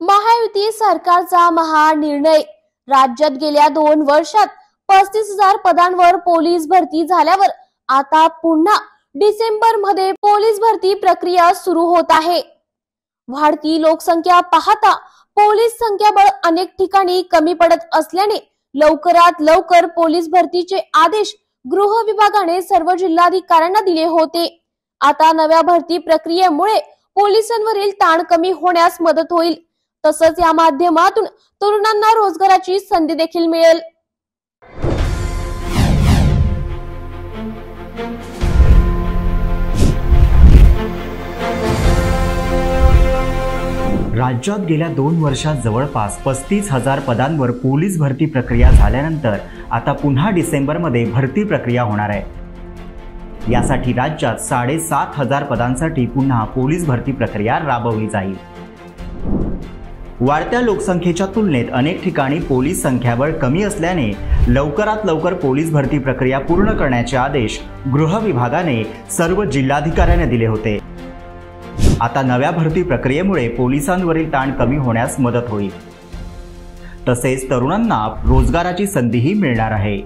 महायुती सरकारचा महानिर्णय। राज्यात गेल्या 2 वर्षात 35,000 पदांवर पोलीस भरती झाल्यावर आता पुन्हा डिसेंबर मध्ये पोलीस भरती प्रक्रिया सुरू होत आहे। वाढती लोकसंख्या पाहता पोलीस संख्याबळ अनेक ठिकाणी कमी पडत असल्याने लवकरात लवकर पोलीस भरतीचे आदेश गृह विभागाने सर्व जिल्हाधिकाऱ्यांना दिले होते। आता नव्या भरती प्रक्रियेमुळे पोलिसांवरील ताण कमी होण्यास मदत होईल, तसंच या माध्यमातून तरुणांना रोजगाराची संधी देखील मिळेल। राज्यात गेल्या 2 वर्षात जवळपास 35,000 पदांवर पोलीस भरती प्रक्रिया झाल्यानंतर आता पुन्हा डिसेंबरमध्ये भरती प्रक्रिया होणार आहे। यासाठी राज्यात 7,500 पदांसाठी पुन्हा पोलीस भरती प्रक्रिया राबवली जाईल। वाढत्या लोकसंख्येच्या तुलनेत अनेक ठिकाणी पोलीस संख्याबळ कमी असल्याने लवकरात लवकर पोलीस भरती प्रक्रिया पूर्ण करण्याचे आदेश गृह विभागाने सर्व जिल्हाधिकाऱ्यांना दिले होते। आता नव्या भरती प्रक्रियेमुळे पोलिसांवरील ताण कमी होण्यास मदत होईल, तसेच तरुणांना रोजगाराची संधीही मिळणार आहे।